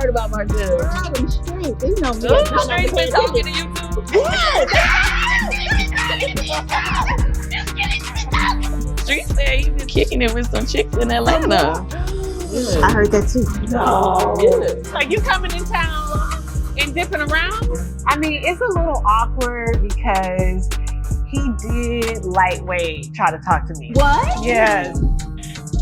Heard about Martell. I'm straight. You know me. Street's been talking to you too. Street said he been kicking it with some chicks in Atlanta. I heard that too. No. Like you coming in town and dipping around? I mean, it's a little awkward because he did lightweight try to talk to me. What? Yes.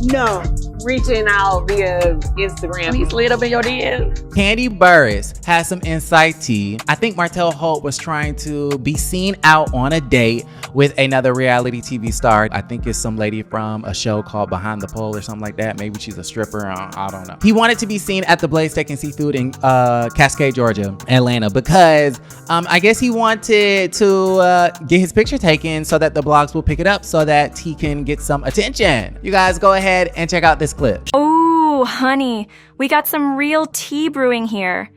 No. Reaching out via Instagram. He slid up in your DMs. Kandi Burruss has some inside tea. I think Martell Holt was trying to be seen out on a date with another reality TV star. I think it's some lady from a show called Behind the Pole or something like that. Maybe she's a stripper. I don't know. He wanted to be seen at the Blaze Steak and Seafood in Cascade, Georgia, Atlanta, because I guess he wanted to get his picture taken so that the blogs will pick it up so that he can get some attention. You guys go ahead and check out this clip. Oh, honey, we got some real tea brewing here.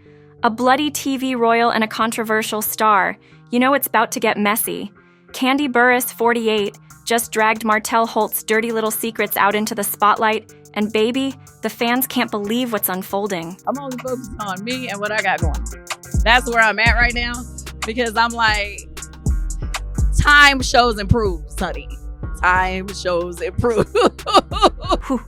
A bloody TV royal and a controversial star. You know it's about to get messy. Kandi Burruss, 48, just dragged Martell Holt's dirty little secrets out into the spotlight, and baby, the fans can't believe what's unfolding. I'm only focused on me and what I got going on. That's where I'm at right now because I'm like, time shows improve, Sonny. Time shows improve. Whew.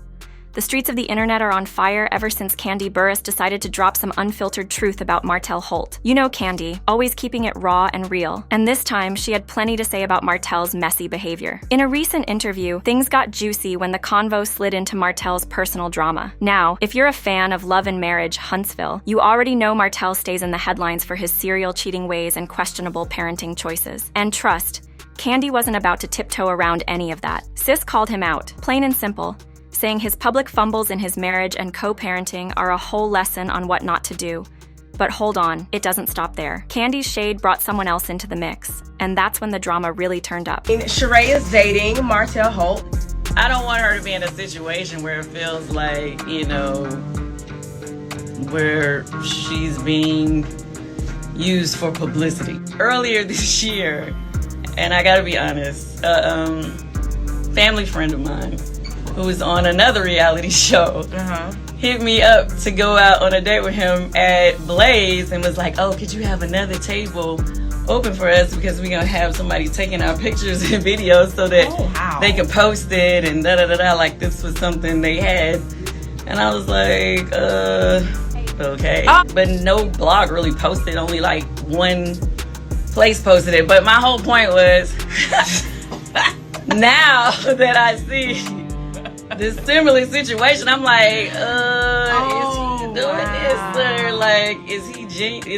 The streets of the internet are on fire ever since Kandi Burruss decided to drop some unfiltered truth about Martell Holt. You know Kandi, always keeping it raw and real. And this time, she had plenty to say about Martell's messy behavior. In a recent interview, things got juicy when the convo slid into Martell's personal drama. Now, if you're a fan of Love and Marriage Huntsville, you already know Martell stays in the headlines for his serial cheating ways and questionable parenting choices. And trust, Kandi wasn't about to tiptoe around any of that. Sis called him out, plain and simple, saying his public fumbles in his marriage and co-parenting are a whole lesson on what not to do. But hold on, it doesn't stop there. Kandi's shade brought someone else into the mix, and that's when the drama really turned up. Sheree is dating Martell Holt. I don't want her to be in a situation where it feels like, where she's being used for publicity. Earlier this year, and I gotta be honest, a family friend of mine who was on another reality show hit me up to go out on a date with him at Blaze and was like, oh, could you have another table open for us because we're gonna have somebody taking our pictures and videos so that they can post it and da-da-da-da, like this was something they had. And I was like, okay. But no blog really posted, only like one place posted it. But my whole point was, now that I see this similar situation, I'm like, is he doing this, or like, is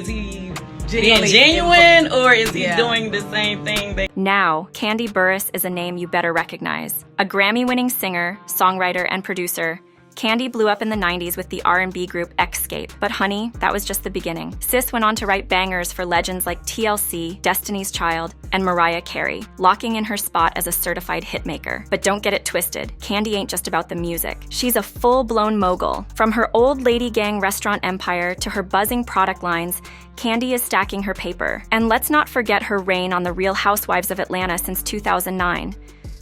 he being genuine, or is he doing the same thing? Now, Kandi Burruss is a name you better recognize. A Grammy-winning singer, songwriter, and producer, Kandi blew up in the 90s with the R&B group Xscape. But honey, that was just the beginning. Sis went on to write bangers for legends like TLC, Destiny's Child, and Mariah Carey, locking in her spot as a certified hitmaker. But don't get it twisted, Kandi ain't just about the music. She's a full-blown mogul. From her old lady gang restaurant empire to her buzzing product lines, Kandi is stacking her paper. And let's not forget her reign on The Real Housewives of Atlanta since 2009.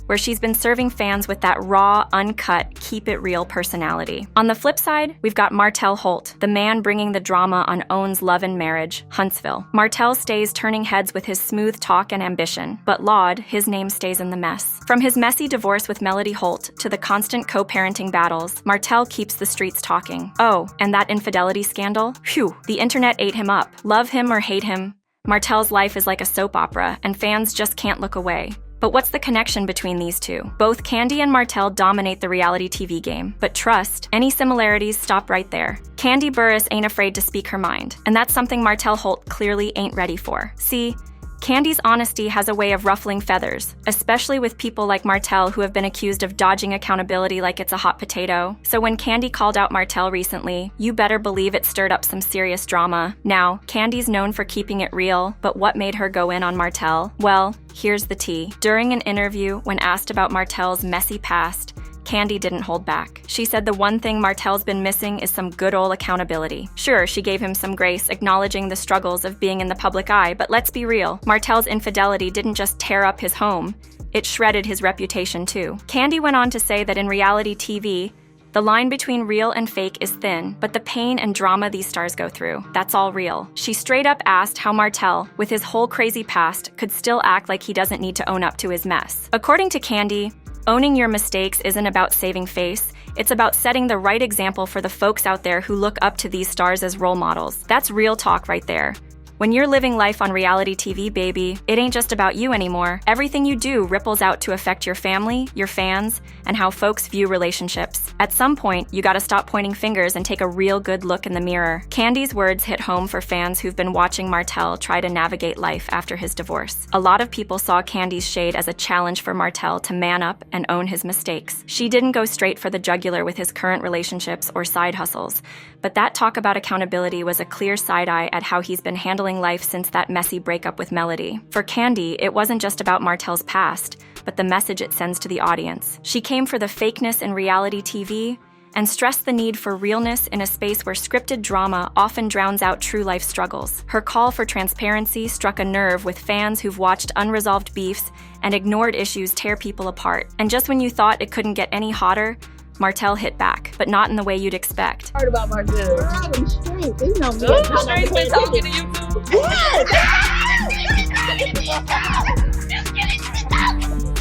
Where she's been serving fans with that raw, uncut, keep it real personality. On the flip side, we've got Martell Holt, the man bringing the drama on OWN's Love and Marriage, Huntsville. Martell stays turning heads with his smooth talk and ambition, but Laud, his name stays in the mess. From his messy divorce with Melody Holt to the constant co-parenting battles, Martell keeps the streets talking. Oh, and that infidelity scandal? Phew, the internet ate him up. Love him or hate him, Martell's life is like a soap opera, and fans just can't look away. But what's the connection between these two? Both Kandi and Martell dominate the reality TV game, but trust, any similarities stop right there. Kandi Burruss ain't afraid to speak her mind, and that's something Martell Holt clearly ain't ready for. See, Kandi's honesty has a way of ruffling feathers, especially with people like Martell who have been accused of dodging accountability like it's a hot potato. So when Kandi called out Martell recently, you better believe it stirred up some serious drama. Now, Kandi's known for keeping it real, but what made her go in on Martell? Well, here's the tea. During an interview, when asked about Martell's messy past, Kandi didn't hold back. She said the one thing Martell's been missing is some good ol' accountability. Sure, she gave him some grace, acknowledging the struggles of being in the public eye, but let's be real, Martell's infidelity didn't just tear up his home, it shredded his reputation too. Kandi went on to say that in reality TV, The line between real and fake is thin, but the pain and drama these stars go through, that's all real. She straight up asked how Martell, with his whole crazy past, could still act like he doesn't need to own up to his mess. According to Kandi, owning your mistakes isn't about saving face, it's about setting the right example for the folks out there who look up to these stars as role models. That's real talk right there. When you're living life on reality TV, baby, it ain't just about you anymore. Everything you do ripples out to affect your family, your fans, and how folks view relationships. At some point, you gotta stop pointing fingers and take a real good look in the mirror. Kandi's words hit home for fans who've been watching Martell try to navigate life after his divorce. A lot of people saw Kandi's shade as a challenge for Martell to man up and own his mistakes. She didn't go straight for the jugular with his current relationships or side hustles, but that talk about accountability was a clear side-eye at how he's been handling life since that messy breakup with Melody. For Kandi, it wasn't just about Martell's past, but the message it sends to the audience. She came for the fakeness in reality TV and stressed the need for realness in a space where scripted drama often drowns out true life struggles. Her call for transparency struck a nerve with fans who've watched unresolved beefs and ignored issues tear people apart. And just when you thought it couldn't get any hotter, Martell hit back, but not in the way you'd expect. Heard about Martell. I'm straight. They know me. Straight been talking to you too.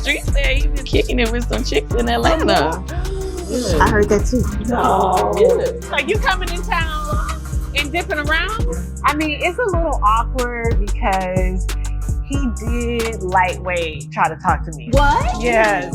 Street said he was kicking it with some chicks in Atlanta. I heard that too. No. So you coming in town and dipping around? I mean, it's a little awkward because he did lightweight try to talk to me. What? Yes.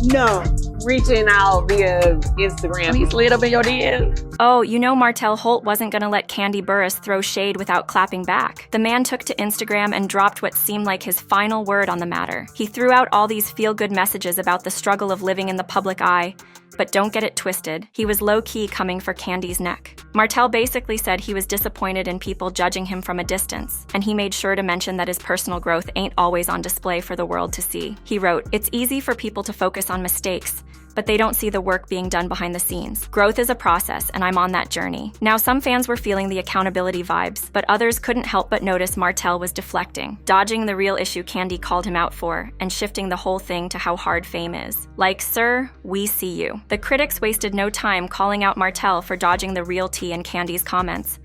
No. Reaching out via Instagram. He slid up in your DMs. Oh, you know Martell Holt wasn't gonna let Kandi Burruss throw shade without clapping back. The man took to Instagram and dropped what seemed like his final word on the matter. He threw out all these feel-good messages about the struggle of living in the public eye, but don't get it twisted, he was low-key coming for Kandi's neck. Martell basically said he was disappointed in people judging him from a distance, and he made sure to mention that his personal growth ain't always on display for the world to see. He wrote, "It's easy for people to focus on mistakes, but they don't see the work being done behind the scenes. Growth is a process, and I'm on that journey." Now, some fans were feeling the accountability vibes, but others couldn't help but notice Martell was deflecting, dodging the real issue Kandi called him out for, and shifting the whole thing to how hard fame is. Like, sir, we see you. The critics wasted no time calling out Martell for dodging the real tea in Kandi's comments,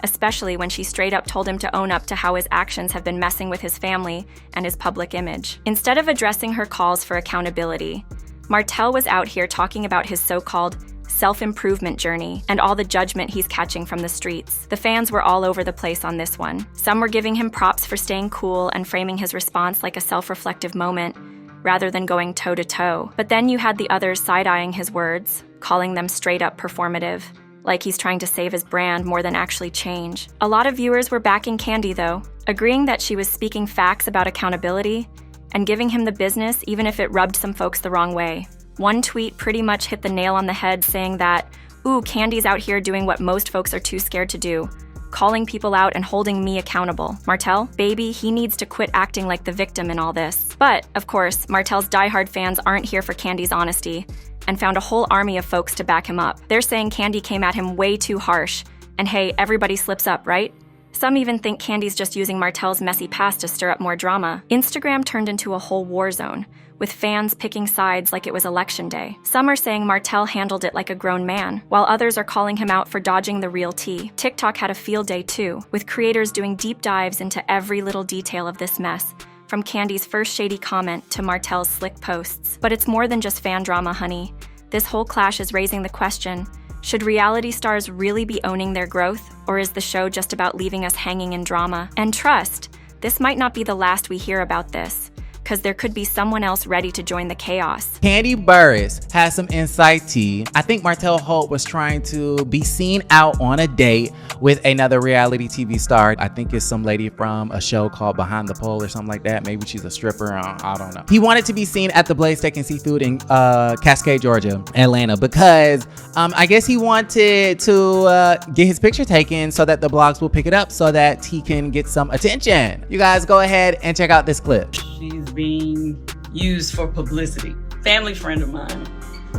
especially when she straight up told him to own up to how his actions have been messing with his family and his public image. Instead of addressing her calls for accountability, Martell was out here talking about his so-called self-improvement journey and all the judgment he's catching from the streets. The fans were all over the place on this one. Some were giving him props for staying cool and framing his response like a self-reflective moment, rather than going toe-to-toe. But then you had the others side-eyeing his words, calling them straight-up performative, like he's trying to save his brand more than actually change. A lot of viewers were backing Kandi, though, agreeing that she was speaking facts about accountability and giving him the business even if it rubbed some folks the wrong way. One tweet pretty much hit the nail on the head, saying that, "Ooh, Kandi's out here doing what most folks are too scared to do, calling people out and holding me accountable. Martell, baby, he needs to quit acting like the victim in all this." But, of course, Martell's diehard fans aren't here for Kandi's honesty, and found a whole army of folks to back him up. They're saying Kandi came at him way too harsh, and hey, everybody slips up, right? Some even think Kandi's just using Martell's messy past to stir up more drama. Instagram turned into a whole war zone, with fans picking sides like it was election day. Some are saying Martell handled it like a grown man, while others are calling him out for dodging the real tea. TikTok had a field day too, with creators doing deep dives into every little detail of this mess, from Kandi's first shady comment to Martell's slick posts. But it's more than just fan drama, honey. This whole clash is raising the question, should reality stars really be owning their growth, or is the show just about leaving us hanging in drama? And trust, this might not be the last we hear about this, because there could be someone else ready to join the chaos. Kandi Burruss has some inside tea. I think Martell Holt was trying to be seen out on a date with another reality TV star. I think it's some lady from a show called Behind the Pole or something like that. Maybe she's a stripper, I don't know. He wanted to be seen at the Blaze Steak and Seafood in Cascade, Georgia, Atlanta, because I guess he wanted to get his picture taken so that the blogs will pick it up so that he can get some attention. You guys go ahead and check out this clip. She's being used for publicity. Family friend of mine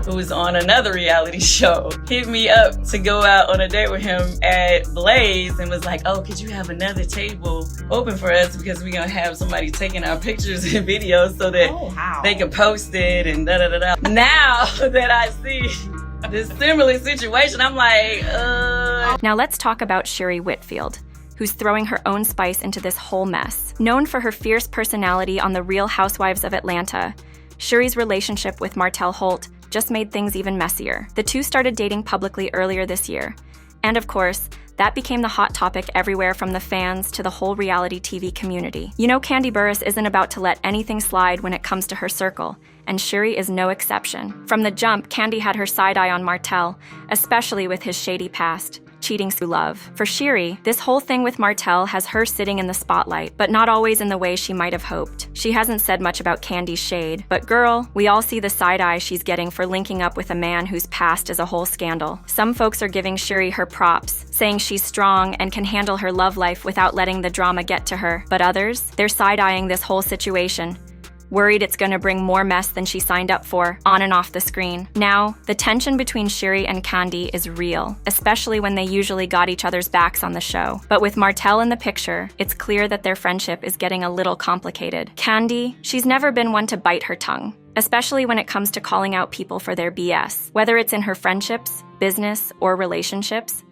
who was on another reality show hit me up to go out on a date with him at Blaze and was like, "Oh, could you have another table open for us because we're gonna have somebody taking our pictures and videos so that they can post it and da da da da." Now that I see this similar situation. I'm like, Now let's talk about Sherry Whitfield, who's throwing her own spice into this whole mess. Known for her fierce personality on The Real Housewives of Atlanta, Sherry's relationship with Martell Holt just made things even messier. The two started dating publicly earlier this year. And of course, that became the hot topic everywhere from the fans to the whole reality TV community. You know, Kandi Burruss isn't about to let anything slide when it comes to her circle, and Sherry is no exception. From the jump, Kandi had her side eye on Martell, especially with his shady past, cheating through love. For Sherry, this whole thing with Martell has her sitting in the spotlight, but not always in the way she might have hoped. She hasn't said much about Kandi's shade, but girl, we all see the side eye she's getting for linking up with a man whose past is a whole scandal. Some folks are giving Sherry her props, saying she's strong and can handle her love life without letting the drama get to her. But others, they're side-eyeing this whole situation, worried it's gonna bring more mess than she signed up for, on and off the screen. Now, the tension between Sherry and Kandi is real, especially when they usually got each other's backs on the show. But with Martell in the picture, it's clear that their friendship is getting a little complicated. Kandi, she's never been one to bite her tongue, especially when it comes to calling out people for their BS. Whether it's in her friendships, business, or relationships,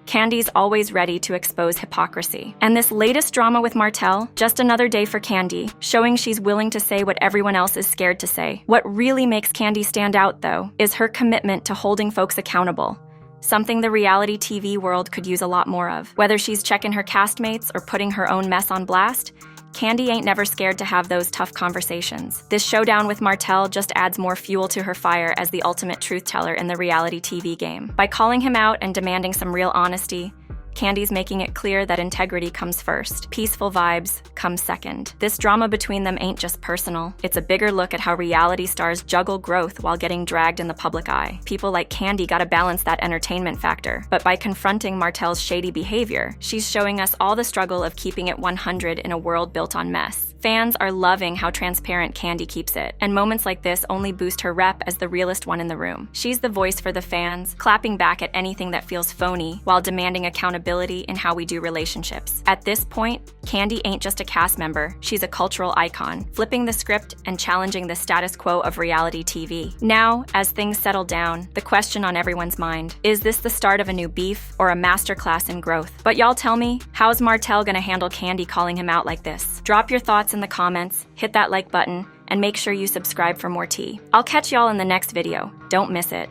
Kandi's always ready to expose hypocrisy. And this latest drama with Martell, just another day for Kandi, showing she's willing to say what everyone else is scared to say. What really makes Kandi stand out, though, is her commitment to holding folks accountable, something the reality TV world could use a lot more of. Whether she's checking her castmates or putting her own mess on blast, Kandi ain't never scared to have those tough conversations. This showdown with Martell just adds more fuel to her fire as the ultimate truth teller in the reality TV game. By calling him out and demanding some real honesty, Kandi's making it clear that integrity comes first. Peaceful vibes come second. This drama between them ain't just personal. It's a bigger look at how reality stars juggle growth while getting dragged in the public eye. People like Kandi gotta balance that entertainment factor. But by confronting Martell's shady behavior, she's showing us all the struggle of keeping it 100 in a world built on mess. Fans are loving how transparent Kandi keeps it, and moments like this only boost her rep as the realest one in the room. She's the voice for the fans, clapping back at anything that feels phony while demanding accountability in how we do relationships. At this point, Kandi ain't just a cast member, she's a cultural icon, flipping the script and challenging the status quo of reality TV. Now, as things settle down, the question on everyone's mind, is this the start of a new beef or a masterclass in growth? But y'all tell me, how's Martell gonna handle Kandi calling him out like this? Drop your thoughts in the comments, hit that like button, and make sure you subscribe for more tea. I'll catch y'all in the next video. Don't miss it.